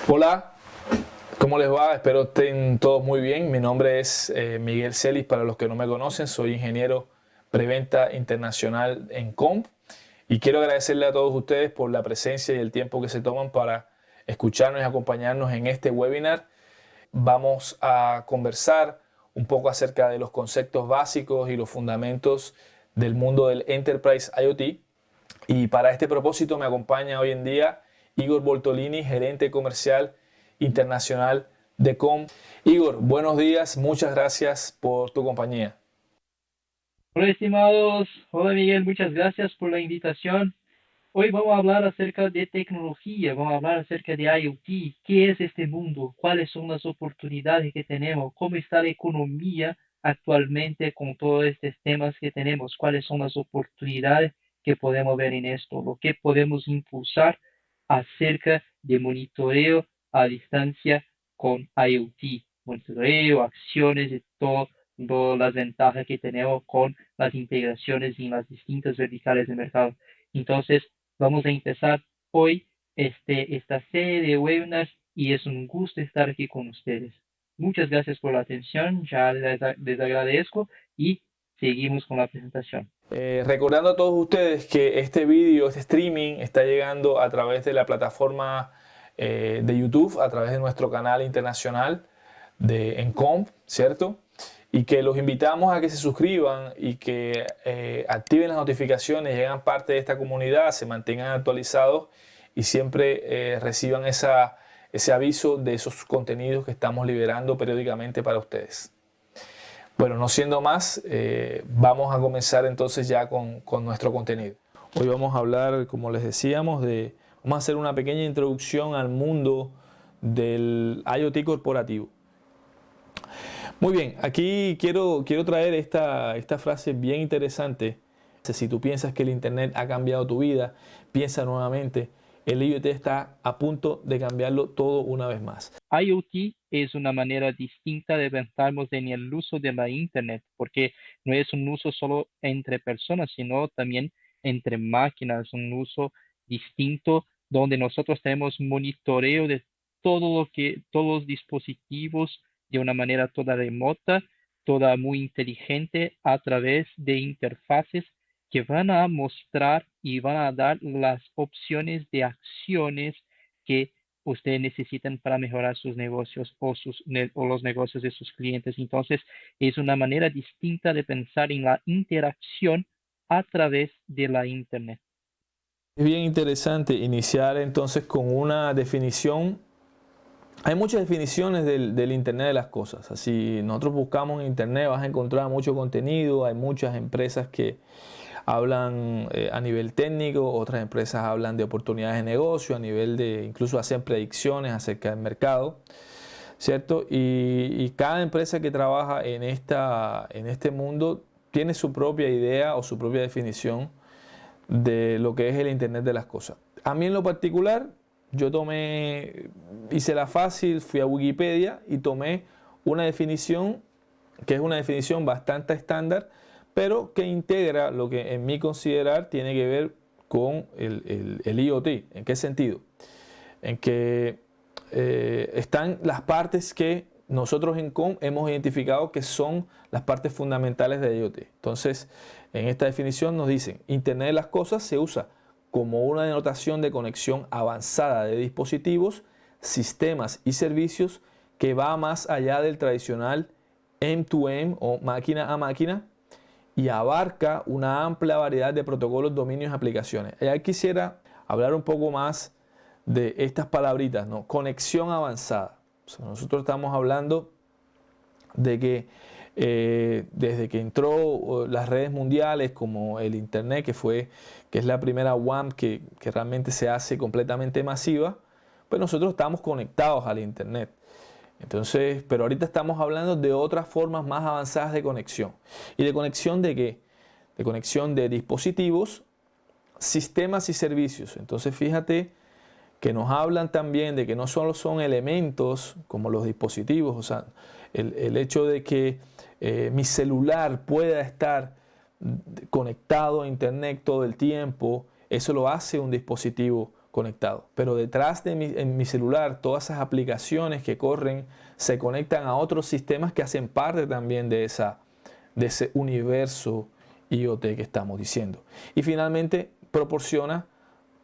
Hola, ¿cómo les va? Espero estén todos muy bien. Mi nombre es Miguel Celis, para los que no me conocen, soy ingeniero preventa internacional en COMP y quiero agradecerle a todos ustedes por la presencia y el tiempo que se toman para escucharnos y acompañarnos en este webinar. Vamos a conversar un poco acerca de los conceptos básicos y los fundamentos del mundo del Enterprise IoT. Y para este propósito me acompaña hoy en día Igor Boltolini, gerente comercial internacional de COM. Igor, buenos días, muchas gracias por tu compañía. Hola estimados, hola Miguel, muchas gracias por la invitación. Hoy vamos a hablar acerca de tecnología, vamos a hablar acerca de IoT, qué es este mundo, cuáles son las oportunidades que tenemos, cómo está la economía actualmente con todos estos temas que tenemos, cuáles son las oportunidades que podemos ver en esto, lo que podemos impulsar acerca de monitoreo a distancia con IoT, monitoreo, acciones y todas las ventajas que tenemos con las integraciones en las distintas verticales de mercado. Entonces, vamos a empezar hoy esta serie de webinars y es un gusto estar aquí con ustedes. Muchas gracias por la atención, ya les agradezco y seguimos con la presentación. Recordando a todos ustedes que este vídeo, este streaming está llegando a través de la plataforma de YouTube, a través de nuestro canal internacional de Encomp, ¿cierto? Y que los invitamos a que se suscriban y que activen las notificaciones, llegan parte de esta comunidad, se mantengan actualizados y siempre reciban ese aviso de esos contenidos que estamos liberando periódicamente para ustedes. Bueno, no siendo más, vamos a comenzar entonces ya con nuestro contenido. Hoy vamos a hablar, como les decíamos, vamos a hacer una pequeña introducción al mundo del IoT corporativo. Muy bien, aquí quiero traer esta frase bien interesante. Si tú piensas que el Internet ha cambiado tu vida, piensa nuevamente, el IoT está a punto de cambiarlo todo una vez más. IoT es una manera distinta de pensarnos en el uso de la Internet, porque no es un uso solo entre personas, sino también entre máquinas, un uso distinto donde nosotros tenemos monitoreo de todos los dispositivos de una manera toda remota, toda muy inteligente a través de interfaces que van a mostrar y van a dar las opciones de acciones que ustedes necesitan para mejorar sus negocios o los negocios de sus clientes. Entonces, es una manera distinta de pensar en la interacción a través de la Internet. Es bien interesante iniciar entonces con una definición. Hay muchas definiciones del Internet de las cosas. Así nosotros buscamos en Internet, vas a encontrar mucho contenido. Hay muchas empresas que hablan a nivel técnico, otras empresas hablan de oportunidades de negocio, a nivel de incluso hacen predicciones acerca del mercado, ¿cierto? Y cada empresa que trabaja en este mundo tiene su propia idea o su propia definición de lo que es el Internet de las cosas. A mí en lo particular, hice la fácil, fui a Wikipedia y tomé una definición que es una definición bastante estándar, pero que integra lo que en mi considerar tiene que ver con el IoT. ¿En qué sentido? En que están las partes que nosotros en COM hemos identificado que son las partes fundamentales de IoT. Entonces, en esta definición nos dicen, Internet de las cosas se usa como una denotación de conexión avanzada de dispositivos, sistemas y servicios que va más allá del tradicional M2M o máquina a máquina y abarca una amplia variedad de protocolos, dominios y aplicaciones. Ya quisiera hablar un poco más de estas palabritas, ¿no? Conexión avanzada. O sea, nosotros estamos hablando de que desde que entró las redes mundiales como el Internet, que es la primera WAN que realmente se hace completamente masiva, pues nosotros estamos conectados al Internet. Entonces, pero ahorita estamos hablando de otras formas más avanzadas de conexión. ¿Y de conexión de qué? De conexión de dispositivos, sistemas y servicios. Entonces, fíjate que nos hablan también de que no solo son elementos como los dispositivos, o sea, el hecho de que mi celular pueda estar conectado a internet todo el tiempo, eso lo hace un dispositivo conectado. Pero detrás de en mi celular, todas esas aplicaciones que corren se conectan a otros sistemas que hacen parte también de ese universo IoT que estamos diciendo. Y finalmente proporciona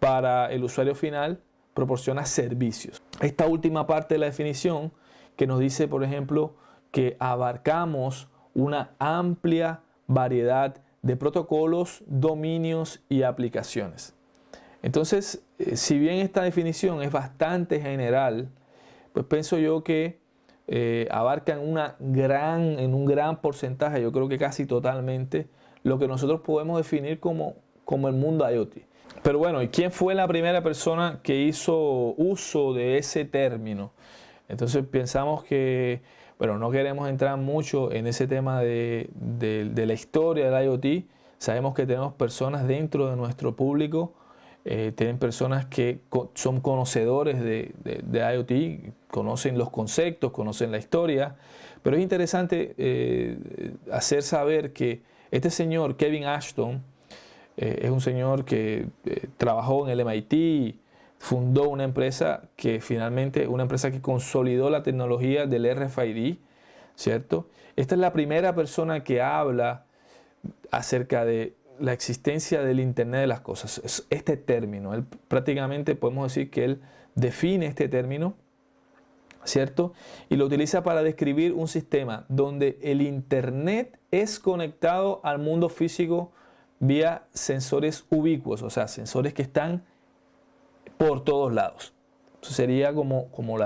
para el usuario final, proporciona servicios. Esta última parte de la definición que nos dice, por ejemplo, que abarcamos una amplia variedad de protocolos, dominios y aplicaciones. Entonces, si bien esta definición es bastante general, pues pienso yo que abarca en un gran porcentaje, yo creo que casi totalmente, lo que nosotros podemos definir como el mundo IoT. Pero bueno, ¿y quién fue la primera persona que hizo uso de ese término? Entonces pensamos que, bueno, no queremos entrar mucho en ese tema de la historia del IoT. Sabemos que tenemos personas dentro de nuestro público, tienen personas que son conocedores de IoT, conocen los conceptos, conocen la historia, pero es interesante hacer saber que este señor, Kevin Ashton, es un señor que trabajó en el MIT, fundó una empresa que finalmente, una empresa que consolidó la tecnología del RFID, ¿cierto? Esta es la primera persona que habla acerca de la existencia del Internet de las cosas. Este término, él prácticamente podemos decir que él define este término, ¿cierto? Y lo utiliza para describir un sistema donde el Internet es conectado al mundo físico vía sensores ubicuos, o sea, sensores que están por todos lados. Eso sería como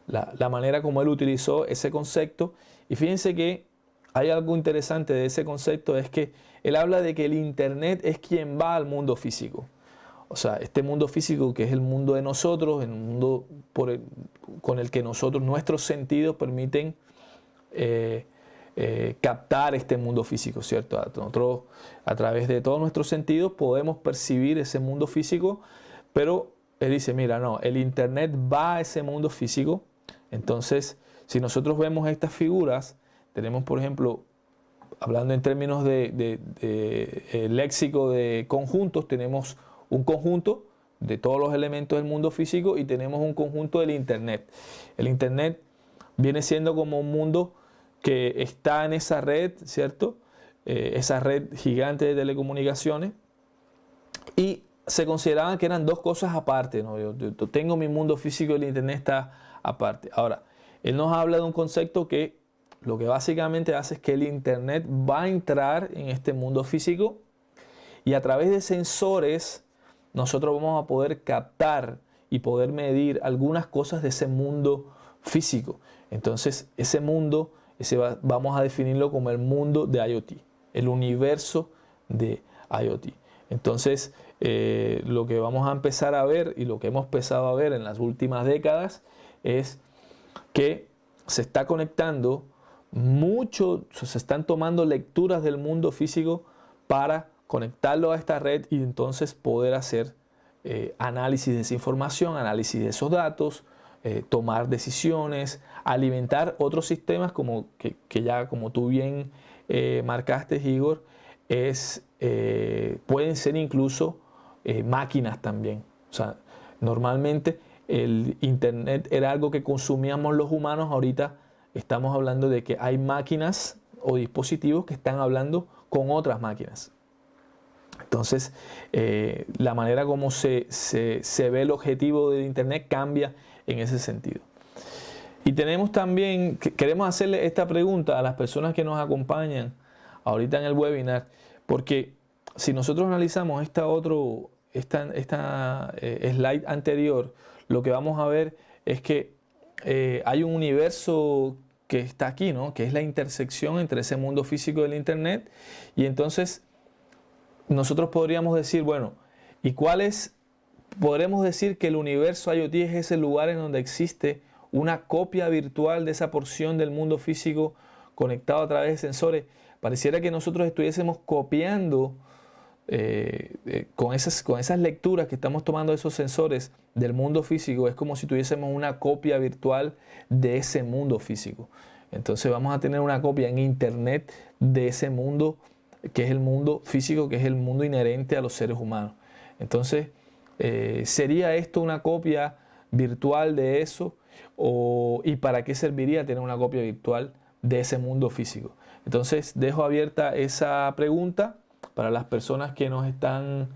la manera como él utilizó ese concepto. Y fíjense que hay algo interesante de ese concepto, es que él habla de que el Internet es quien va al mundo físico. O sea, este mundo físico que es el mundo de nosotros, el mundo con el que nuestros sentidos permiten captar este mundo físico, ¿cierto? Nosotros a través de todos nuestros sentidos podemos percibir ese mundo físico, pero él dice, mira, no, el Internet va a ese mundo físico. Entonces, si nosotros vemos estas figuras, tenemos, por ejemplo, hablando en términos de léxico de conjuntos, tenemos un conjunto de todos los elementos del mundo físico y tenemos un conjunto del Internet. El Internet viene siendo como un mundo que está en esa red, ¿cierto? Esa red gigante de telecomunicaciones, y se consideraban que eran dos cosas aparte, ¿no? Yo tengo mi mundo físico y el Internet está aparte. Ahora, él nos habla de un concepto que lo que básicamente hace es que el Internet va a entrar en este mundo físico y a través de sensores nosotros vamos a poder captar y poder medir algunas cosas de ese mundo físico. Entonces, ese mundo vamos a definirlo como el mundo de IoT, el universo de IoT. Entonces, lo que vamos a empezar a ver y lo que hemos empezado a ver en las últimas décadas es que se está conectando mucho, se están tomando lecturas del mundo físico para conectarlo a esta red y entonces poder hacer análisis de esa información, análisis de esos datos, tomar decisiones, alimentar otros sistemas como que ya como tú bien marcaste, Igor, pueden ser incluso máquinas también. O sea, normalmente el Internet era algo que consumíamos los humanos, ahorita estamos hablando de que hay máquinas o dispositivos que están hablando con otras máquinas. Entonces, la manera como se ve el objetivo del Internet cambia en ese sentido. Y tenemos también, queremos hacerle esta pregunta a las personas que nos acompañan ahorita en el webinar, porque si nosotros analizamos esta slide anterior, lo que vamos a ver es que hay un universo que está aquí, ¿no? Que es la intersección entre ese mundo físico del Internet, y entonces nosotros podríamos decir, bueno, ¿y cuál es? Podremos decir que el universo IoT es ese lugar en donde existe una copia virtual de esa porción del mundo físico conectado a través de sensores. Pareciera que nosotros estuviésemos copiando con esas lecturas que estamos tomando de esos sensores del mundo físico. Es como si tuviésemos una copia virtual de ese mundo físico. Entonces vamos a tener una copia en Internet de ese mundo que es el mundo físico, que es el mundo inherente a los seres humanos. Entonces ¿Sería esto una copia virtual de eso? ¿Y para qué serviría tener una copia virtual de ese mundo físico? Entonces dejo abierta esa pregunta para las personas que nos están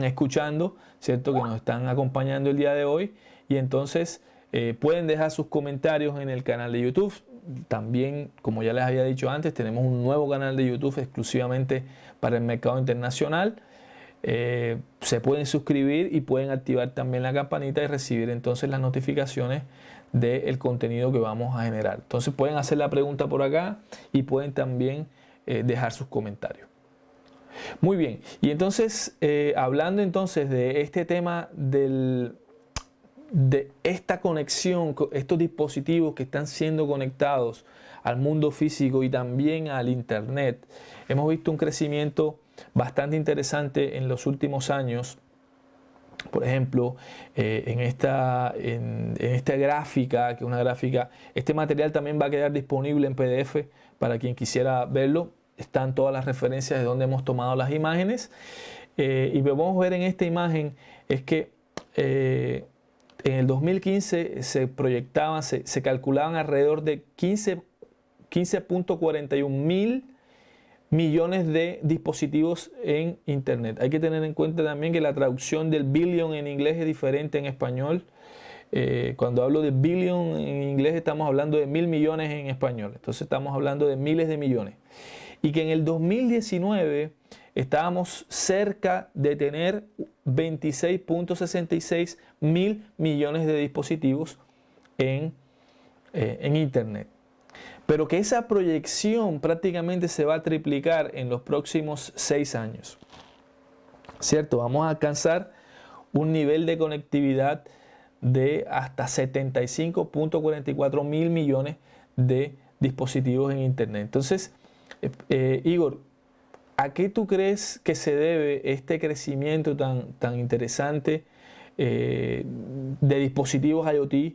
escuchando, ¿cierto? Que nos están acompañando el día de hoy. Y entonces pueden dejar sus comentarios en el canal de YouTube. También, como ya les había dicho antes, tenemos un nuevo canal de YouTube exclusivamente para el mercado internacional. Se pueden suscribir y pueden activar también la campanita y recibir entonces las notificaciones del contenido que vamos a generar. Entonces pueden hacer la pregunta por acá y pueden también dejar sus comentarios. Muy bien, y entonces hablando entonces de este tema de esta conexión, estos dispositivos que están siendo conectados al mundo físico y también al internet, hemos visto un crecimiento bastante interesante en los últimos años. Por ejemplo, en esta gráfica, que es una gráfica, este material también va a quedar disponible en PDF para quien quisiera verlo. Están todas las referencias de donde hemos tomado las imágenes. Y podemos ver en esta imagen es que en el 2015 se proyectaban, se calculaban alrededor de 15.41 mil millones de dispositivos en Internet. Hay que tener en cuenta también que la traducción del billion en inglés es diferente en español. Cuando hablo de billion en inglés estamos hablando de 1.000 millones en español. Entonces estamos hablando de miles de millones. Y que en el 2019 estábamos cerca de tener 26.66 mil millones de dispositivos en Internet. Pero que esa proyección prácticamente se va a triplicar en los próximos 6 años. ¿Cierto? Vamos a alcanzar un nivel de conectividad de hasta 75.44 mil millones de dispositivos en Internet. Entonces, Igor, ¿a qué tú crees que se debe este crecimiento tan interesante de dispositivos IoT?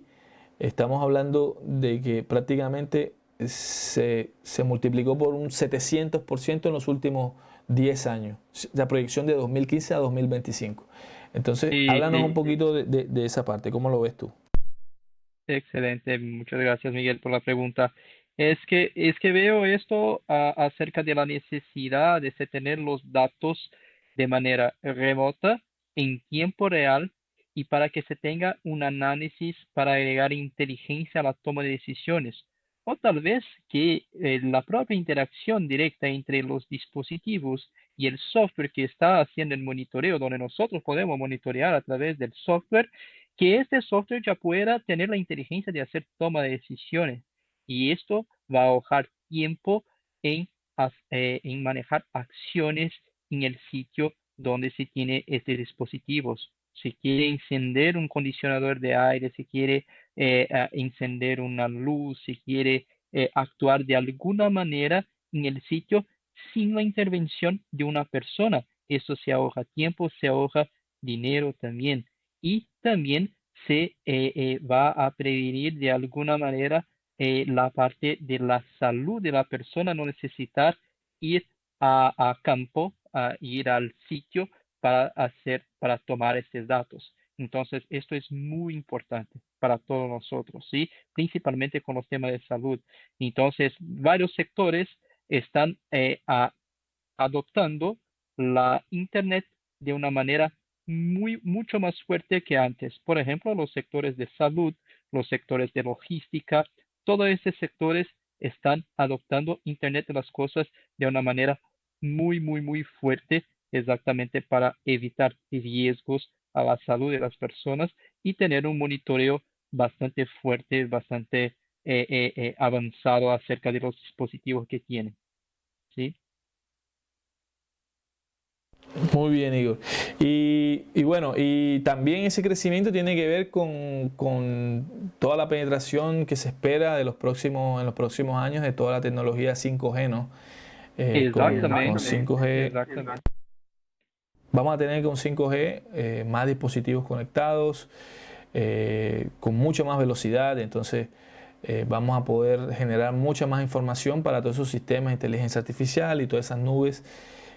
Estamos hablando de que prácticamente se multiplicó por un 700% en los últimos 10 años, la proyección de 2015 a 2025. Entonces, Sí, háblanos un sí, poquito de esa parte, ¿cómo lo ves tú? excelente. Muchas gracias, Miguel, por la pregunta. Es que veo esto acerca de la necesidad de tener los datos de manera remota, en tiempo real, y para que se tenga un análisis para agregar inteligencia a la toma de decisiones. O tal vez que la propia interacción directa entre los dispositivos y el software que está haciendo el monitoreo, donde nosotros podemos monitorear a través del software, que este software ya pueda tener la inteligencia de hacer toma de decisiones. Y esto va a ahorrar tiempo en manejar acciones en el sitio donde se tiene estos dispositivos. Si quiere encender un condicionador de aire, si quiere encender una luz, si quiere actuar de alguna manera en el sitio sin la intervención de una persona. Eso se ahorra tiempo, se ahorra dinero también. Y también se va a prevenir de alguna manera la parte de la salud de la persona, no necesitar ir a campo, a ir al sitio para tomar estos datos. Entonces, esto es muy importante para todos nosotros, ¿sí? Principalmente con los temas de salud. Entonces, varios sectores están adoptando la Internet de una manera mucho más fuerte que antes. Por ejemplo, los sectores de salud, los sectores de logística, todos estos sectores están adoptando Internet de las cosas de una manera muy fuerte, exactamente para evitar riesgos a la salud de las personas y tener un monitoreo bastante fuerte, bastante avanzado acerca de los dispositivos que tienen. ¿Sí? Muy bien, Igor. Y bueno, y también ese crecimiento tiene que ver con toda la penetración que se espera en los próximos años de toda la tecnología 5G, ¿no? Con Exactamente, 5G, exactamente. vamos a tener con 5G más dispositivos conectados, con mucha más velocidad, entonces vamos a poder generar mucha más información para todos esos sistemas de inteligencia artificial y todas esas nubes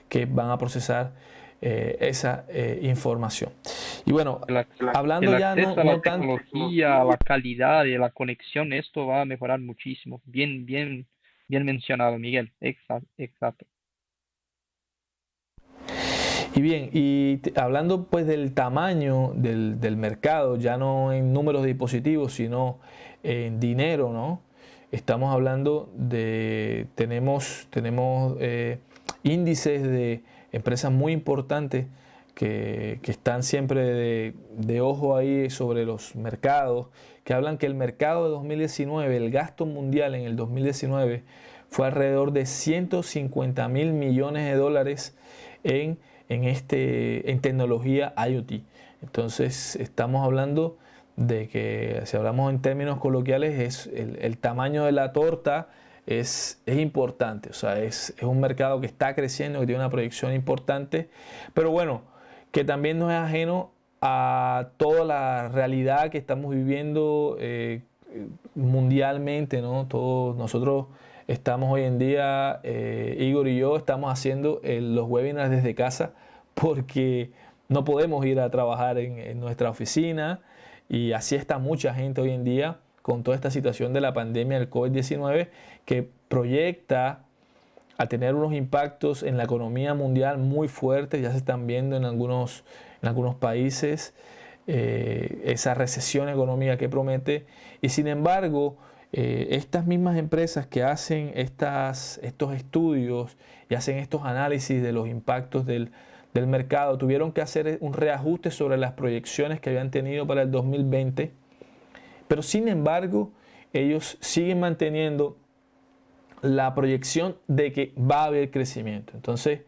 que van a procesar esa información. Y bueno, El hablando ya acceso a la no tanto. tecnología, a la calidad de la conexión, esto va a mejorar muchísimo. Bien mencionado, Miguel. Exacto, exacto. Y bien, hablando pues del tamaño del mercado, ya no en números de dispositivos, sino en dinero, ¿no? Estamos hablando tenemos índices de empresas muy importantes que están siempre de ojo ahí sobre los mercados, que hablan que el mercado de 2019, el gasto mundial en el 2019 fue alrededor de 150 mil millones de dólares en tecnología IoT. Entonces estamos hablando de que, si hablamos en términos coloquiales, es el tamaño de la torta es importante. O sea, es un mercado que está creciendo, que tiene una proyección importante, pero bueno, que también no es ajeno a toda la realidad que estamos viviendo mundialmente, ¿no? Todos nosotros estamos hoy en día, Igor y yo, estamos haciendo los webinars desde casa porque no podemos ir a trabajar en nuestra oficina, y así está mucha gente hoy en día con toda esta situación de la pandemia del COVID-19, que proyecta a tener unos impactos en la economía mundial muy fuertes. Ya se están viendo en algunos países esa recesión económica que promete. Y sin embargo, estas mismas empresas que hacen estos estudios y hacen estos análisis de los impactos del mercado, tuvieron que hacer un reajuste sobre las proyecciones que habían tenido para el 2020, pero sin embargo ellos siguen manteniendo la proyección de que va a haber crecimiento. Entonces,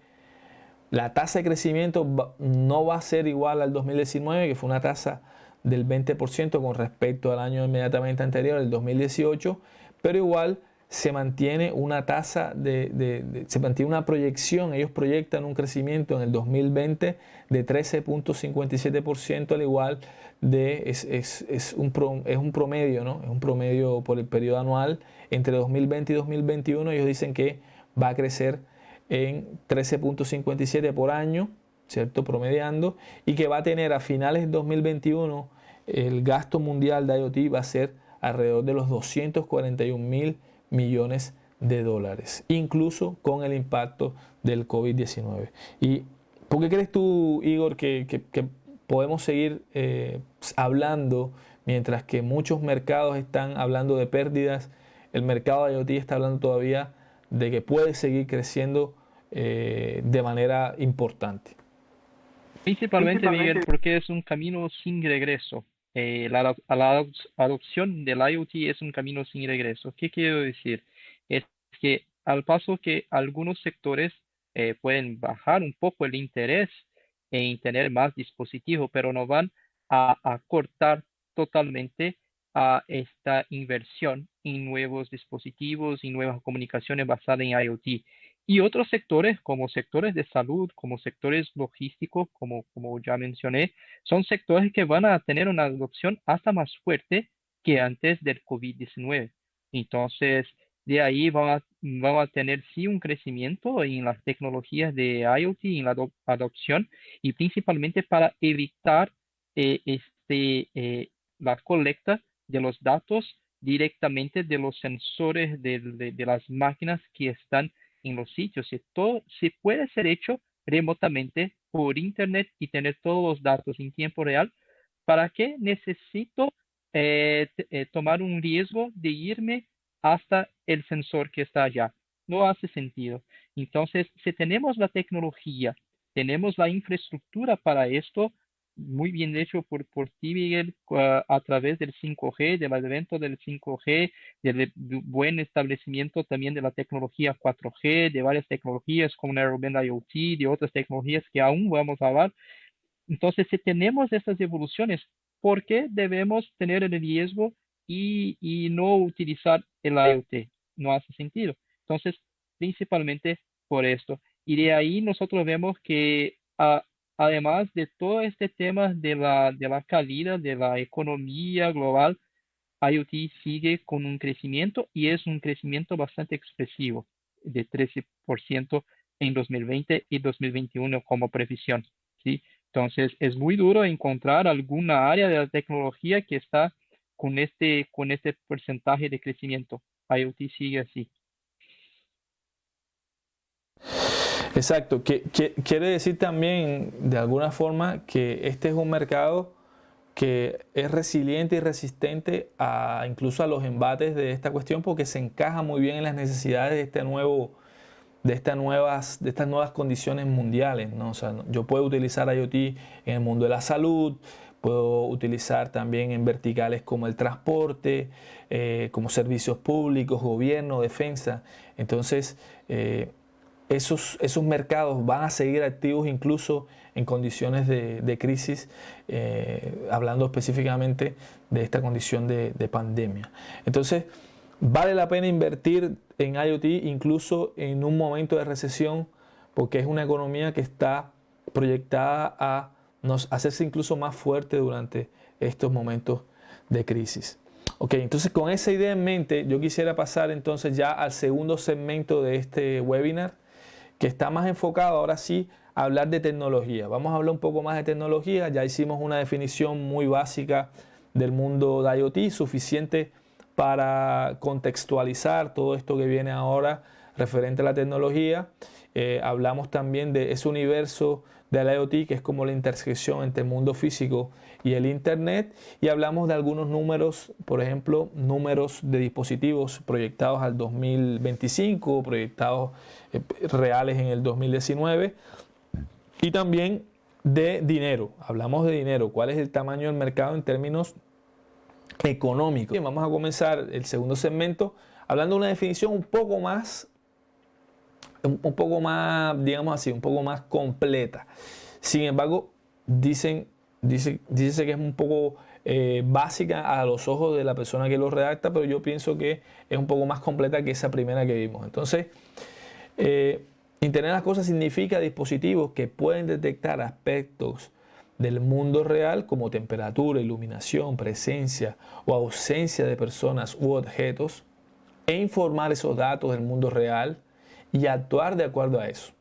la tasa de crecimiento no va a ser igual al 2019, que fue una tasa del 20% con respecto al año inmediatamente anterior, el 2018, pero igual se mantiene una tasa se mantiene una proyección. Ellos proyectan un crecimiento en el 2020 de 13.57%, al igual es un promedio, ¿no? Es un promedio por el periodo anual entre 2020 y 2021. Ellos dicen que va a crecer en 13.57 por año, ¿cierto? Promediando, y que va a tener a finales de 2021 el gasto mundial de IoT va a ser alrededor de los 241 mil millones de dólares, incluso con el impacto del COVID-19. ¿Y por qué crees tú, Igor, que podemos seguir hablando mientras que muchos mercados están hablando de pérdidas? El mercado de IoT está hablando todavía de que puede seguir creciendo de manera importante. Principalmente, Miguel, porque es un camino sin regreso. La adopción del IoT es un camino sin regreso. ¿Qué quiero decir? Es que al paso que algunos sectores pueden bajar un poco el interés en tener más dispositivos, pero no van a cortar totalmente a esta inversión en nuevos dispositivos y nuevas comunicaciones basadas en IoT. Y otros sectores, como sectores de salud, como sectores logísticos, como ya mencioné, son sectores que van a tener una adopción hasta más fuerte que antes del COVID-19. Entonces, de ahí van a tener sí un crecimiento en las tecnologías de IoT, en la adopción, y principalmente para evitar la colecta de los datos directamente de los sensores de las máquinas que están en los sitios. Y todo se puede ser hecho remotamente por internet y tener todos los datos en tiempo real. ¿Para qué necesito tomar un riesgo de irme hasta el sensor que está allá? No hace sentido. Entonces, si tenemos la tecnología, tenemos la infraestructura para esto, muy bien hecho por ti, Miguel, a través del 5G, del advento del 5G, del buen establecimiento también de la tecnología 4G, de varias tecnologías como Narrowband IoT, de otras tecnologías que aún vamos a hablar. Entonces, si tenemos estas evoluciones, ¿por qué debemos tener el riesgo y no utilizar el IoT? No hace sentido. Entonces, principalmente por esto. Y de ahí nosotros vemos que además de todo este tema de la calidad de la economía global, IoT sigue con un crecimiento y es un crecimiento bastante expresivo, de 13% en 2020 y 2021 como previsión, ¿sí? Entonces, es muy duro encontrar alguna área de la tecnología que está con este porcentaje de crecimiento. IoT sigue así. Exacto, quiere decir también de alguna forma que este es un mercado que es resiliente y resistente a incluso a los embates de esta cuestión porque se encaja muy bien en las necesidades de de estas nuevas condiciones mundiales, ¿no? O sea, yo puedo utilizar IoT en el mundo de la salud, puedo utilizar también en verticales como el transporte, como servicios públicos, gobierno, defensa. Entonces, esos mercados van a seguir activos incluso en condiciones de crisis, hablando específicamente de esta condición de pandemia. Entonces, vale la pena invertir en IoT incluso en un momento de recesión porque es una economía que está proyectada a hacerse incluso más fuerte durante estos momentos de crisis. Ok, entonces con esa idea en mente yo quisiera pasar entonces ya al segundo segmento de este webinar que está más enfocado ahora sí a hablar de tecnología. Vamos a hablar un poco más de tecnología, ya hicimos una definición muy básica del mundo de IoT, suficiente para contextualizar todo esto que viene ahora referente a la tecnología. Hablamos también de ese universo de la IoT que es como la intersección entre el mundo físico y el Internet, y hablamos de algunos números, por ejemplo, números de dispositivos proyectados al 2025, proyectados reales en el 2019, y también de dinero. Hablamos de dinero, cuál es el tamaño del mercado en términos económicos. Bien, vamos a comenzar el segundo segmento hablando de una definición un poco más, digamos así, un poco más completa. Sin embargo, dice que es un poco básica a los ojos de la persona que lo redacta, pero yo pienso que es un poco más completa que esa primera que vimos. Entonces, Internet de las cosas significa dispositivos que pueden detectar aspectos del mundo real como temperatura, iluminación, presencia o ausencia de personas u objetos e informar esos datos del mundo real y actuar de acuerdo a eso.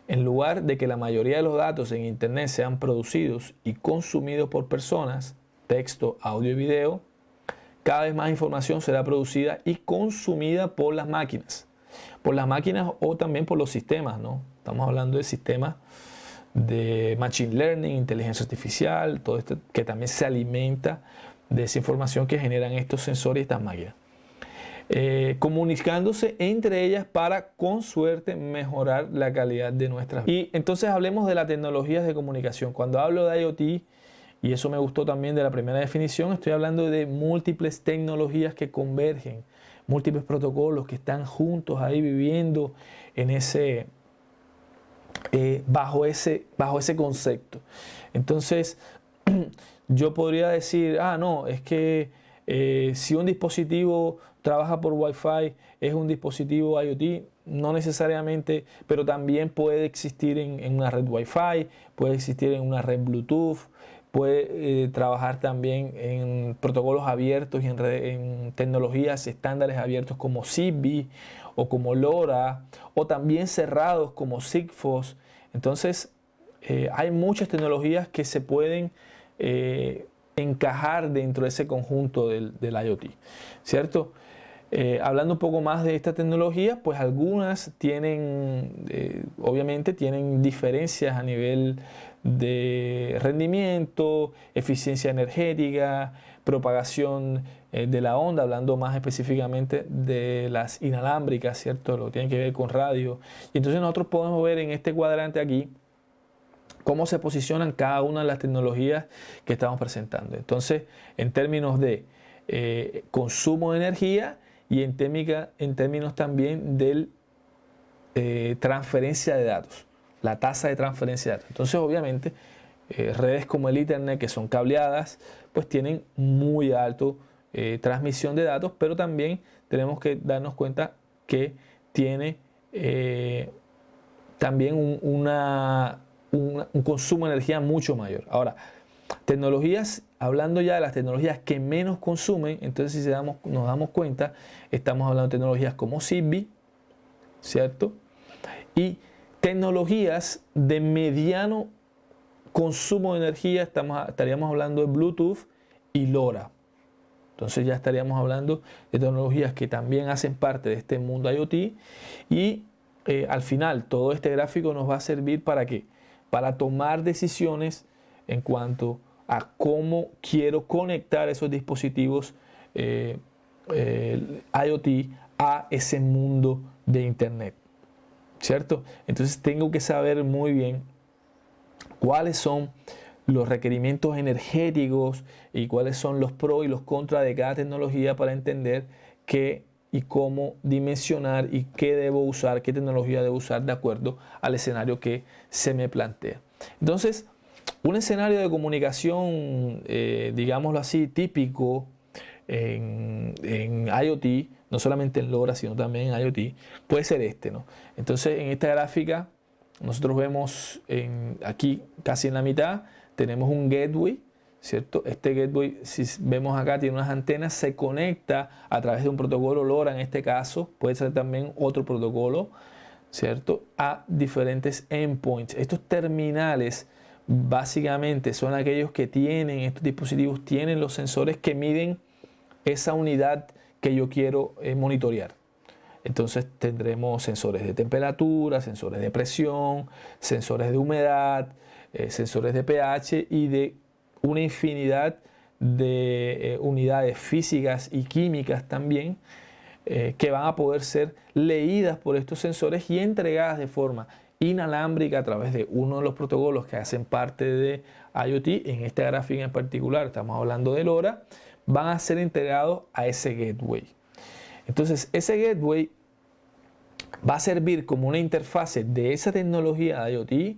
En lugar de que la mayoría de los datos en Internet sean producidos y consumidos por personas, texto, audio y video, cada vez más información será producida y consumida por las máquinas. Por las máquinas o también por los sistemas, ¿no? Estamos hablando de sistemas de Machine Learning, inteligencia artificial, todo esto que también se alimenta de esa información que generan estos sensores y estas máquinas. Comunicándose entre ellas para, con suerte, mejorar la calidad de nuestras vidas. Y entonces hablemos de las tecnologías de comunicación. Cuando hablo de IoT, y eso me gustó también de la primera definición, estoy hablando de múltiples tecnologías que convergen, múltiples protocolos que están juntos ahí viviendo en bajo ese concepto. Entonces, yo podría decir, no, es que si un dispositivo trabaja por Wi-Fi, es un dispositivo IoT, no necesariamente, pero también puede existir en una red Wi-Fi, puede existir en una red Bluetooth, puede trabajar también en protocolos abiertos y en tecnologías estándares abiertos como Zigbee o como LoRa, o también cerrados como Sigfox. Entonces, hay muchas tecnologías que se pueden encajar dentro de ese conjunto del IoT, ¿cierto? Hablando un poco más de esta tecnología, pues algunas tienen, obviamente tienen diferencias a nivel de rendimiento, eficiencia energética, propagación de la onda, hablando más específicamente de las inalámbricas, ¿cierto? Lo que tiene que ver con radio. Y entonces nosotros podemos ver en este cuadrante aquí cómo se posicionan cada una de las tecnologías que estamos presentando. Entonces, en términos de consumo de energía y en términos también de transferencia de datos, la tasa de transferencia de datos. Entonces, obviamente, redes como el Ethernet, que son cableadas, pues tienen muy alto transmisión de datos, pero también tenemos que darnos cuenta que tiene también un consumo de energía mucho mayor. Ahora, tecnologías, hablando ya de las tecnologías que menos consumen, entonces si nos damos cuenta, estamos hablando de tecnologías como Zigbee, ¿cierto? y tecnologías de mediano consumo de energía, estaríamos hablando de Bluetooth y LoRa. Entonces ya estaríamos hablando de tecnologías que también hacen parte de este mundo IoT y al final todo este gráfico nos va a servir ¿para qué? Para tomar decisiones en cuanto a cómo quiero conectar esos dispositivos IoT a ese mundo de Internet, ¿cierto? Entonces tengo que saber muy bien cuáles son los requerimientos energéticos y cuáles son los pros y los contras de cada tecnología para entender qué y cómo dimensionar y qué debo usar, qué tecnología debo usar de acuerdo al escenario que se me plantea. Entonces, un escenario de comunicación, digámoslo así, típico en IoT, no solamente en LoRa, sino también en IoT, puede ser este, ¿no? Entonces, en esta gráfica, nosotros vemos aquí casi en la mitad, tenemos un gateway, ¿cierto? Este gateway, si vemos acá, tiene unas antenas, se conecta a través de un protocolo LoRa en este caso, puede ser también otro protocolo, ¿cierto? A diferentes endpoints. Estos terminales básicamente son aquellos que tienen, estos dispositivos tienen los sensores que miden esa unidad que yo quiero monitorear. Entonces tendremos sensores de temperatura, sensores de presión, sensores de humedad, sensores de pH y de una infinidad de unidades físicas y químicas también que van a poder ser leídas por estos sensores y entregadas de forma inalámbrica a través de uno de los protocolos que hacen parte de IoT. En esta gráfica en particular estamos hablando de LoRa, van a ser integrados a ese gateway. Entonces ese gateway va a servir como una interfase de esa tecnología de IoT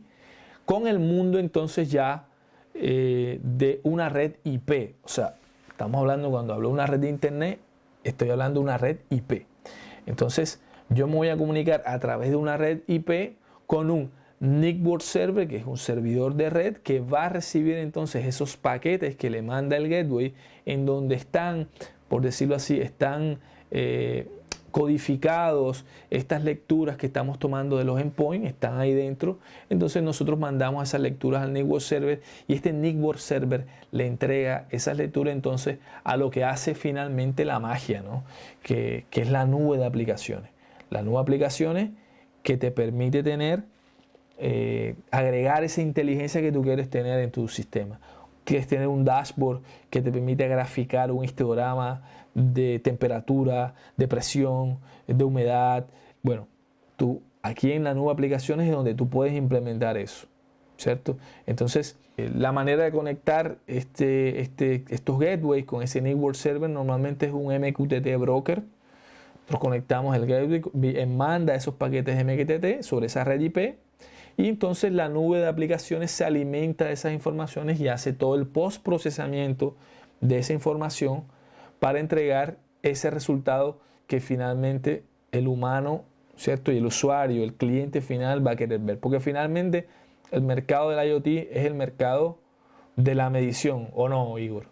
con el mundo entonces ya de una red IP. O sea, estamos hablando, cuando hablo de una red de internet, estoy hablando de una red IP. Entonces yo me voy a comunicar a través de una red IP con un network server, que es un servidor de red que va a recibir entonces esos paquetes que le manda el gateway, en donde están, por decirlo así, están codificados estas lecturas que estamos tomando de los endpoints, están ahí dentro. Entonces nosotros mandamos esas lecturas al network server y este network server le entrega esas lecturas entonces a lo que hace finalmente la magia, ¿no? que es la nube de aplicaciones. La nube de aplicaciones que te permite tener agregar esa inteligencia que tú quieres tener en tu sistema. Quieres tener un dashboard que te permite graficar un histograma de temperatura, de presión, de humedad. Bueno, tú aquí en la nube de aplicaciones es donde tú puedes implementar eso, ¿cierto? Entonces, la manera de conectar estos gateways con ese network server normalmente es un MQTT broker. Nosotros conectamos el gateway, manda esos paquetes MQTT sobre esa red IP. Y entonces la nube de aplicaciones se alimenta de esas informaciones y hace todo el postprocesamiento de esa información para entregar ese resultado que finalmente el humano, ¿cierto? Y el usuario, el cliente final va a querer ver. Porque finalmente el mercado del IoT es el mercado de la medición, ¿o no, Igor?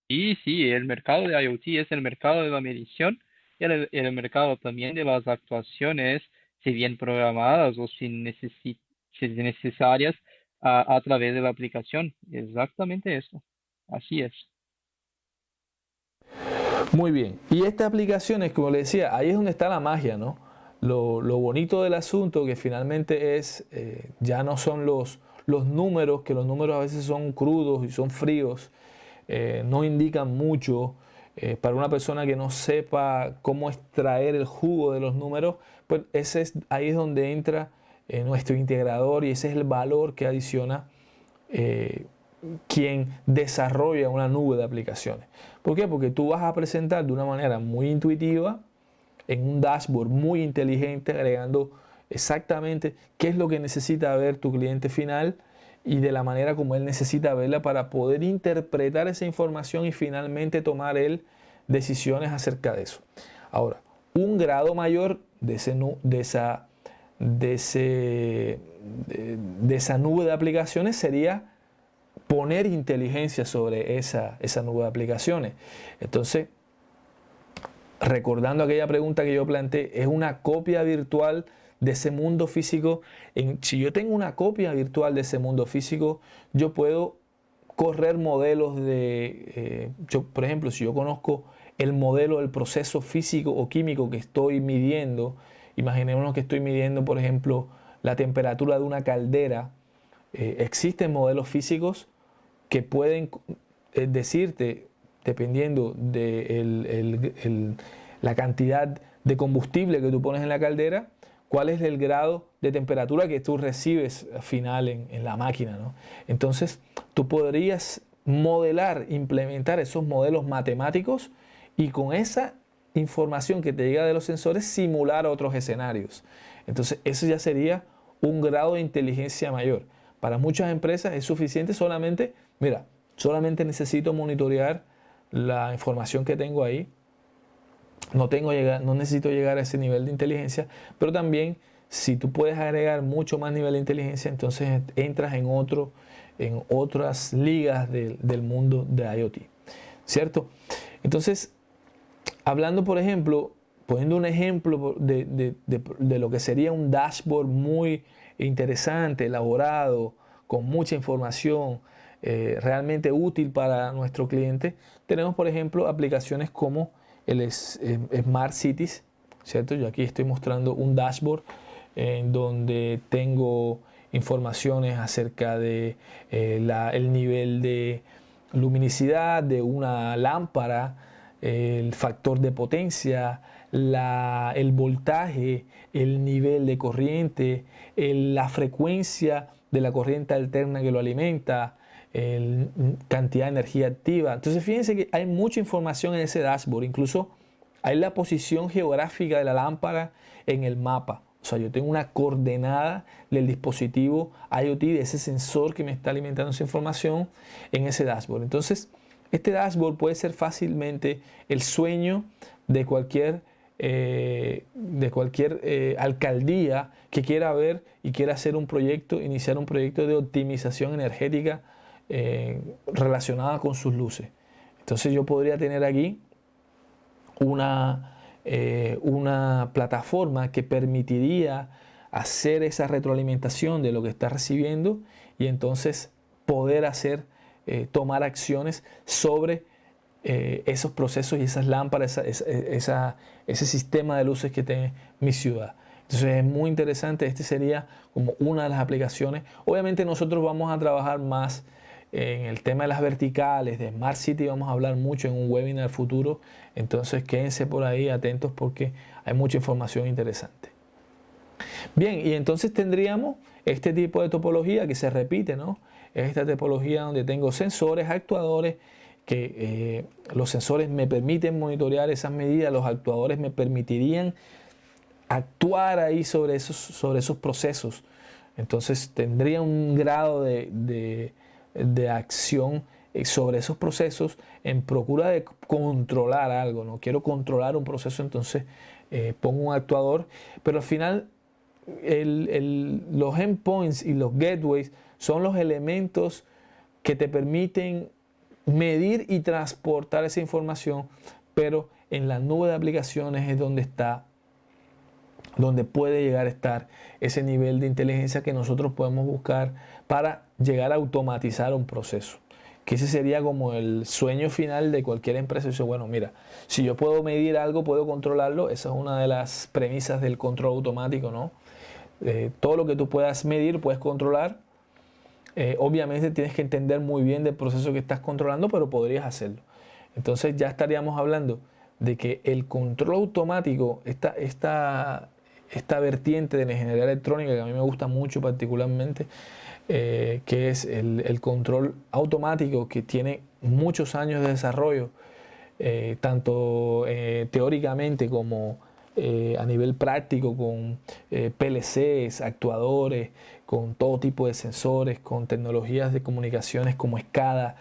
Y sí, el mercado de IoT es el mercado de la medición y el mercado también de las actuaciones, si bien programadas o si necesarias, a través de la aplicación. Exactamente eso. Así es. Muy bien. Y estas aplicaciones, como le decía, ahí es donde está la magia, ¿no? Lo bonito del asunto que finalmente es, ya no son los números, que los números a veces son crudos y son fríos, no indican mucho. Para una persona que no sepa cómo extraer el jugo de los números, pues ahí es donde entra nuestro integrador y ese es el valor que adiciona quien desarrolla una nube de aplicaciones. ¿Por qué? Porque tú vas a presentar de una manera muy intuitiva, en un dashboard muy inteligente, agregando exactamente qué es lo que necesita ver tu cliente final y de la manera como él necesita verla para poder interpretar esa información y finalmente tomar él decisiones acerca de eso. Ahora, un grado mayor de esa nube de aplicaciones sería poner inteligencia sobre esa nube de aplicaciones. Entonces, recordando aquella pregunta que yo planteé, es una copia virtual de ese mundo físico. Si yo tengo una copia virtual de ese mundo físico, yo puedo correr modelos por ejemplo, si yo conozco el modelo del proceso físico o químico que estoy midiendo, imaginémonos que estoy midiendo, por ejemplo, la temperatura de una caldera. Existen modelos físicos que pueden decirte, dependiendo de la cantidad de combustible que tú pones en la caldera, cuál es el grado de temperatura que tú recibes al final en la máquina, ¿no? Entonces, tú podrías modelar, implementar esos modelos matemáticos y con esa información que te llega de los sensores, simular otros escenarios. Entonces, eso ya sería un grado de inteligencia mayor. Para muchas empresas es suficiente solamente, mira, solamente necesito monitorear la información que tengo ahí. No necesito llegar a ese nivel de inteligencia, pero también si tú puedes agregar mucho más nivel de inteligencia, entonces entras en otras ligas del mundo de IoT, ¿cierto? Entonces, hablando, por ejemplo, poniendo un ejemplo de lo que sería un dashboard muy interesante, elaborado, con mucha información, realmente útil para nuestro cliente, tenemos, por ejemplo, aplicaciones como el Smart Cities, ¿cierto? Yo aquí estoy mostrando un dashboard en donde tengo informaciones acerca de el nivel de luminosidad de una lámpara, el factor de potencia, el voltaje, el nivel de corriente, la frecuencia de la corriente alterna que lo alimenta, cantidad de energía activa. Entonces fíjense que hay mucha información en ese dashboard, incluso hay la posición geográfica de la lámpara en el mapa. O sea, yo tengo una coordenada del dispositivo IoT, de ese sensor que me está alimentando esa información en ese dashboard. Entonces, este dashboard puede ser fácilmente el sueño de cualquier alcaldía que quiera ver y quiera hacer iniciar un proyecto de optimización energética relacionada con sus luces. Entonces yo podría tener aquí una plataforma que permitiría hacer esa retroalimentación de lo que está recibiendo y entonces poder tomar acciones sobre esos procesos y esas lámparas, ese sistema de luces que tiene mi ciudad. Entonces es muy interesante, este sería como una de las aplicaciones. Obviamente nosotros vamos a trabajar más en el tema de las verticales, de Smart City vamos a hablar mucho en un webinar futuro, entonces quédense por ahí atentos porque hay mucha información interesante. Bien, y entonces tendríamos este tipo de topología que se repite, ¿no? Esta topología donde tengo sensores, actuadores, que los sensores me permiten monitorear esas medidas, los actuadores me permitirían actuar ahí sobre esos procesos. Entonces tendría un grado de acción sobre esos procesos en procura de controlar algo. No quiero controlar un proceso, entonces pongo un actuador, pero al final los endpoints y los gateways son los elementos que te permiten medir y transportar esa información, pero en la nube de aplicaciones es donde puede llegar a estar ese nivel de inteligencia que nosotros podemos buscar para llegar a automatizar un proceso. Que ese sería como el sueño final de cualquier empresa. Dice, bueno, mira, si yo puedo medir algo, puedo controlarlo. Esa es una de las premisas del control automático, ¿no? Todo lo que tú puedas medir, puedes controlar. Obviamente tienes que entender muy bien del proceso que estás controlando, pero podrías hacerlo. Entonces ya estaríamos hablando de que el control automático, esta vertiente de la ingeniería electrónica que a mí me gusta mucho particularmente, que es el control automático, que tiene muchos años de desarrollo, tanto teóricamente como a nivel práctico, con PLCs, actuadores, con todo tipo de sensores, con tecnologías de comunicaciones como SCADA,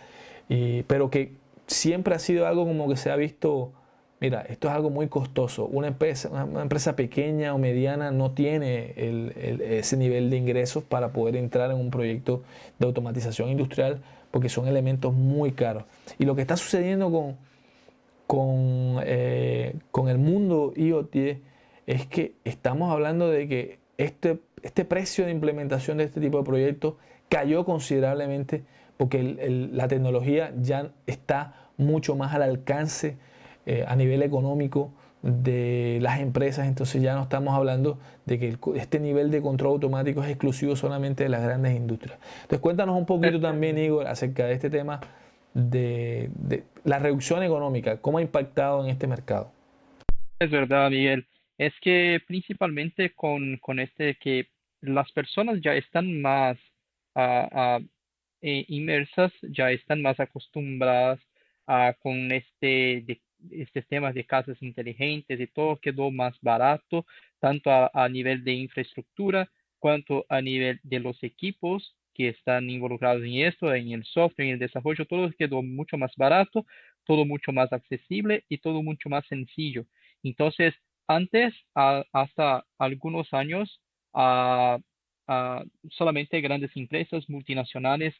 pero que siempre ha sido algo como que se ha visto, mira, esto es algo muy costoso. Una empresa pequeña o mediana no tiene ese nivel de ingresos para poder entrar en un proyecto de automatización industrial porque son elementos muy caros. Y lo que está sucediendo con el mundo IoT es que estamos hablando de que este precio de implementación de este tipo de proyectos cayó considerablemente porque la tecnología ya está mucho más al alcance a nivel económico de las empresas. Entonces ya no estamos hablando de que este nivel de control automático es exclusivo solamente de las grandes industrias. Entonces cuéntanos un poquito también, Igor, acerca de este tema de la reducción económica, cómo ha impactado en este mercado. Es verdad, Miguel. Es que principalmente con este que las personas ya están más inmersas, ya están más acostumbradas con estos temas de casas inteligentes y todo quedó más barato, tanto a nivel de infraestructura cuanto a nivel de los equipos que están involucrados en esto, en el software, en el desarrollo, todo quedó mucho más barato, todo mucho más accesible y todo mucho más sencillo. Entonces, antes, hasta algunos años, ah, solamente grandes empresas multinacionales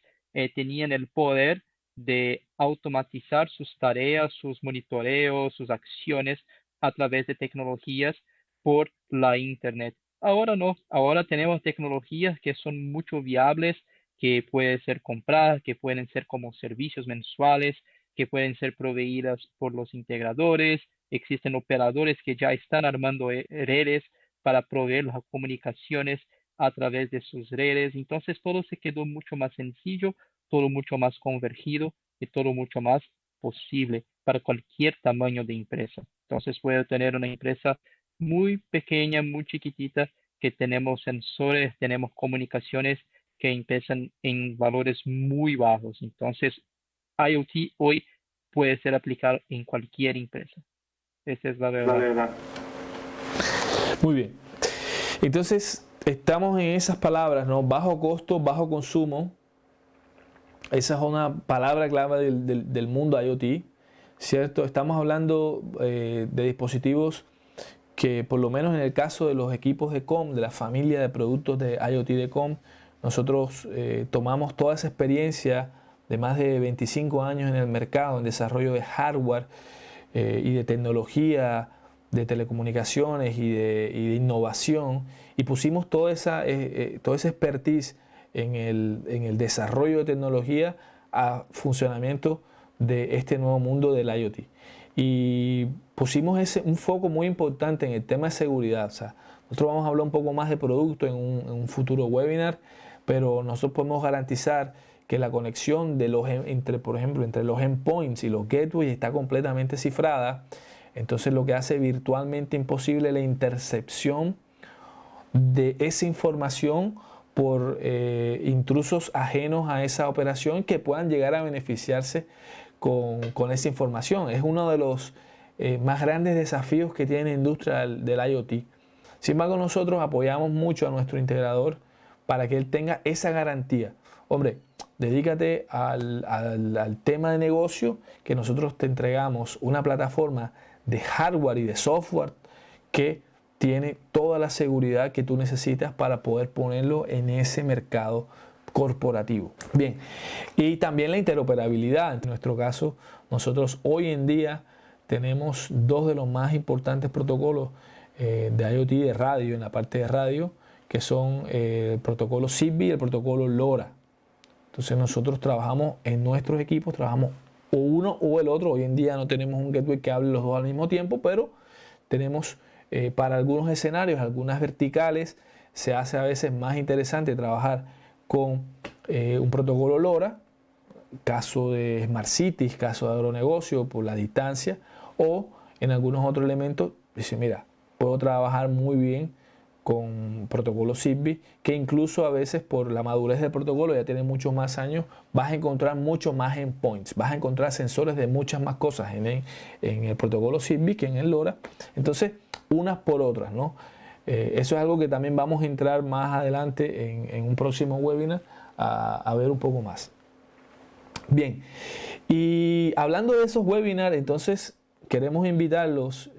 tenían el poder de automatizar sus tareas, sus monitoreos, sus acciones a través de tecnologías por la Internet. Ahora no, ahora tenemos tecnologías que son mucho viables, que pueden ser compradas, que pueden ser como servicios mensuales, que pueden ser proveídas por los integradores. Existen operadores que ya están armando redes para proveer las comunicaciones a través de sus redes. Entonces todo se quedó mucho más sencillo, todo mucho más convergido y todo mucho más posible para cualquier tamaño de empresa. Entonces puede tener una empresa muy pequeña, muy chiquitita, que tenemos sensores, tenemos comunicaciones que empiezan en valores muy bajos. Entonces, IoT hoy puede ser aplicado en cualquier empresa. Esa es la La verdad. verdad. Muy bien. Entonces, estamos en esas palabras, ¿no? Bajo costo, bajo consumo. Esa es una palabra clave del mundo IoT, ¿cierto? Estamos hablando de dispositivos que, por lo menos en el caso de los equipos de COM, de la familia de productos de IoT de COM, nosotros tomamos toda esa experiencia de más de 25 años en el mercado, en desarrollo de hardware y de tecnología, de telecomunicaciones y de innovación, y pusimos toda esa expertise en el desarrollo de tecnología a funcionamiento de este nuevo mundo del IoT. Y pusimos un foco muy importante en el tema de seguridad. O sea, nosotros vamos a hablar un poco más de producto en un futuro webinar, pero nosotros podemos garantizar que la conexión de entre, por ejemplo, entre los endpoints y los gateways está completamente cifrada. Entonces lo que hace virtualmente imposible la intercepción de esa información por intrusos ajenos a esa operación que puedan llegar a beneficiarse con esa información. Es uno de los más grandes desafíos que tiene la industria del IoT. Sin embargo, nosotros apoyamos mucho a nuestro integrador para que él tenga esa garantía. Hombre, dedícate al tema de negocio, que nosotros te entregamos una plataforma de hardware y de software que tiene toda la seguridad que tú necesitas para poder ponerlo en ese mercado corporativo. Bien, y también la interoperabilidad. En nuestro caso, nosotros hoy en día tenemos dos de los más importantes protocolos de IoT de radio, en la parte de radio, que son el protocolo Zigbee y el protocolo LoRa. Entonces nosotros trabajamos en nuestros equipos, trabajamos o uno o el otro. Hoy en día no tenemos un gateway que hable los dos al mismo tiempo, pero tenemos para algunos escenarios, algunas verticales, se hace a veces más interesante trabajar con un protocolo LoRa, caso de Smart Cities, caso de agronegocio, por la distancia, o en algunos otros elementos, dice, mira, puedo trabajar muy bien con protocolo Zigbee, que incluso a veces por la madurez del protocolo, ya tiene muchos más años, vas a encontrar mucho más endpoints, vas a encontrar sensores de muchas más cosas en el protocolo Zigbee que en el LoRa. Entonces, unas por otras, ¿no? Eso es algo que también vamos a entrar más adelante en un próximo webinar a ver un poco más. Bien, y hablando de esos webinars, entonces queremos invitarlos,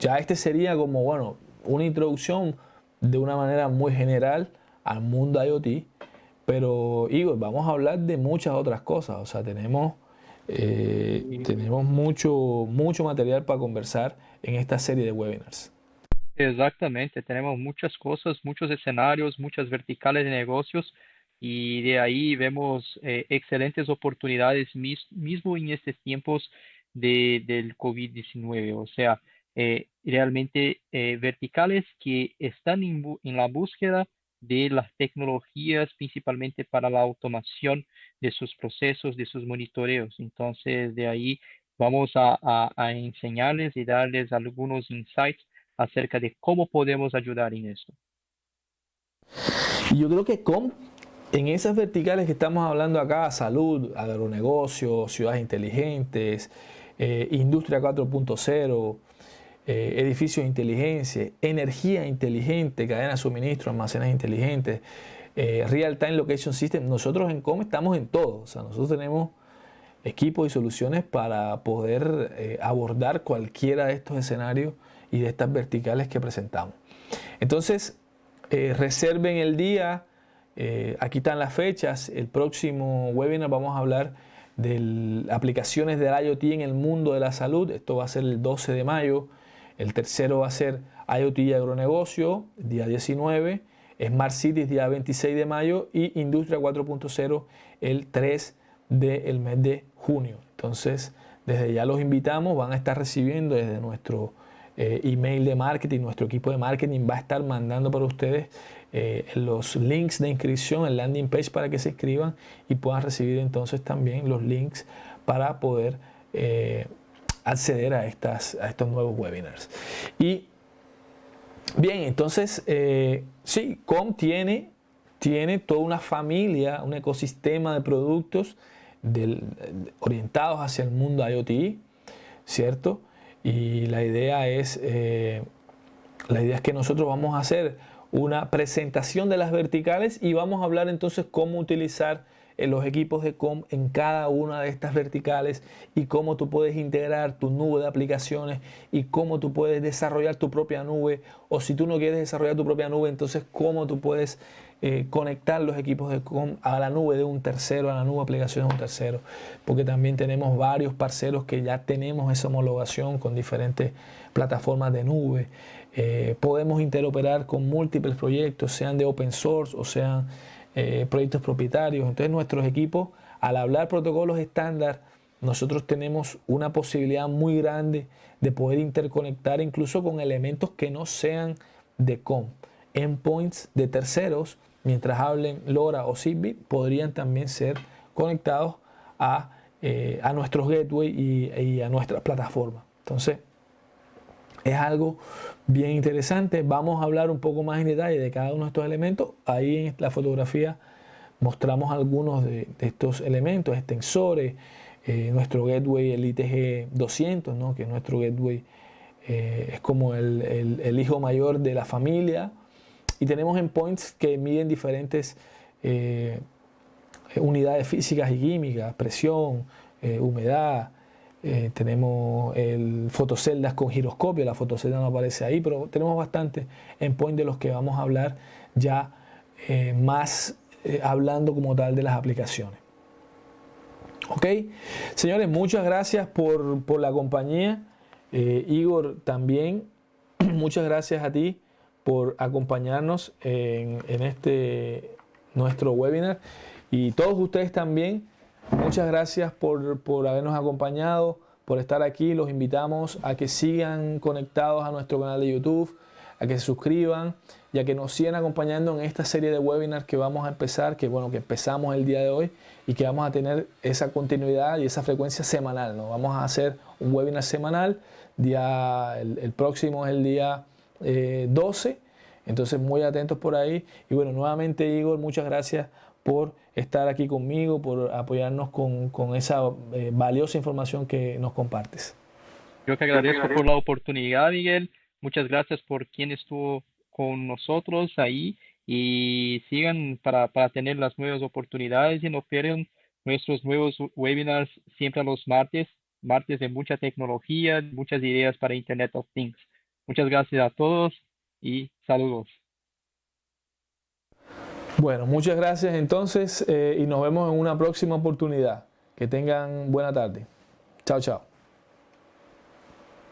ya este sería como, bueno, una introducción de una manera muy general al mundo IoT, pero Igor, vamos a hablar de muchas otras cosas. O sea, tenemos Y Tenemos mucho material para conversar en esta serie de webinars. exactamente, tenemos muchas cosas, muchos escenarios, muchas verticales de negocios y de ahí vemos excelentes oportunidades mismo en estos tiempos del COVID-19. O sea, realmente verticales que están en la búsqueda de las tecnologías, principalmente para la automación de sus procesos, de sus monitoreos. Entonces, de ahí vamos a enseñarles y darles algunos insights acerca de cómo podemos ayudar en esto. Y yo creo que en esas verticales que estamos hablando acá, salud, agronegocio, ciudades inteligentes, industria 4.0, edificios de inteligencia, energía inteligente, cadena de suministro, almacenes inteligentes, Real Time Location System, nosotros en COM estamos en todo. O sea, nosotros tenemos equipos y soluciones para poder abordar cualquiera de estos escenarios y de estas verticales que presentamos. Entonces, reserven el día, aquí están las fechas. El próximo webinar vamos a hablar de aplicaciones del IoT en el mundo de la salud. Esto va a ser el 12 de mayo. El tercero va a ser IoT y agronegocio, día 19. Smart Cities, día 26 de mayo. Y Industria 4.0, el 3 del mes de junio. Entonces, desde ya los invitamos. Van a estar recibiendo desde nuestro email de marketing. Nuestro equipo de marketing va a estar mandando para ustedes los links de inscripción, el landing page para que se inscriban y puedan recibir entonces también los links para poder acceder a estos nuevos webinars. Y bien, entonces sí, COM tiene toda una familia, un ecosistema de productos orientados hacia el mundo IoT, ¿cierto? Y la idea es que nosotros vamos a hacer una presentación de las verticales y vamos a hablar entonces cómo utilizar los equipos de COM en cada una de estas verticales y cómo tú puedes integrar tu nube de aplicaciones y cómo tú puedes desarrollar tu propia nube, o si tú no quieres desarrollar tu propia nube, entonces cómo tú puedes conectar los equipos de COM a la nube de un tercero, a la nube de aplicaciones de un tercero, porque también tenemos varios parceros que ya tenemos esa homologación con diferentes plataformas de nube. Podemos interoperar con múltiples proyectos, sean de open source o sean proyectos propietarios. Entonces nuestros equipos, al hablar protocolos estándar, nosotros tenemos una posibilidad muy grande de poder interconectar incluso con elementos que no sean de COM. Endpoints de terceros, mientras hablen LoRa o Zigbee, podrían también ser conectados a nuestros gateway y a nuestra plataforma. Entonces, es algo bien interesante. Vamos a hablar un poco más en detalle de cada uno de estos elementos. Ahí en la fotografía mostramos algunos de estos elementos, extensores, nuestro gateway, el ITG 200, ¿no? Que nuestro gateway es como el hijo mayor de la familia. Y tenemos endpoints que miden diferentes unidades físicas y químicas, presión, humedad. Tenemos el fotoceldas con giroscopio, la fotocelda no aparece ahí, pero tenemos bastantes endpoints de los que vamos a hablar ya más hablando como tal de las aplicaciones. Ok, señores, muchas gracias por la compañía. Igor, también muchas gracias a ti por acompañarnos en nuestro webinar, y todos ustedes también. Muchas gracias por habernos acompañado, por estar aquí. Los invitamos a que sigan conectados a nuestro canal de YouTube, a que se suscriban y a que nos sigan acompañando en esta serie de webinars que vamos a empezar, que empezamos el día de hoy y que vamos a tener esa continuidad y esa frecuencia semanal, ¿no? Vamos a hacer un webinar semanal. El próximo es el día 12, entonces muy atentos por ahí. Y bueno, nuevamente Igor, muchas gracias por estar aquí conmigo, por apoyarnos con esa valiosa información que nos compartes. Yo te agradezco por la oportunidad, Miguel. Muchas gracias por quien estuvo con nosotros ahí y sigan para tener las nuevas oportunidades y no pierdan nuestros nuevos webinars siempre a los martes de mucha tecnología, muchas ideas para Internet of Things. Muchas gracias a todos y saludos. Bueno, muchas gracias entonces y nos vemos en una próxima oportunidad. Que tengan buena tarde. Chao, chao.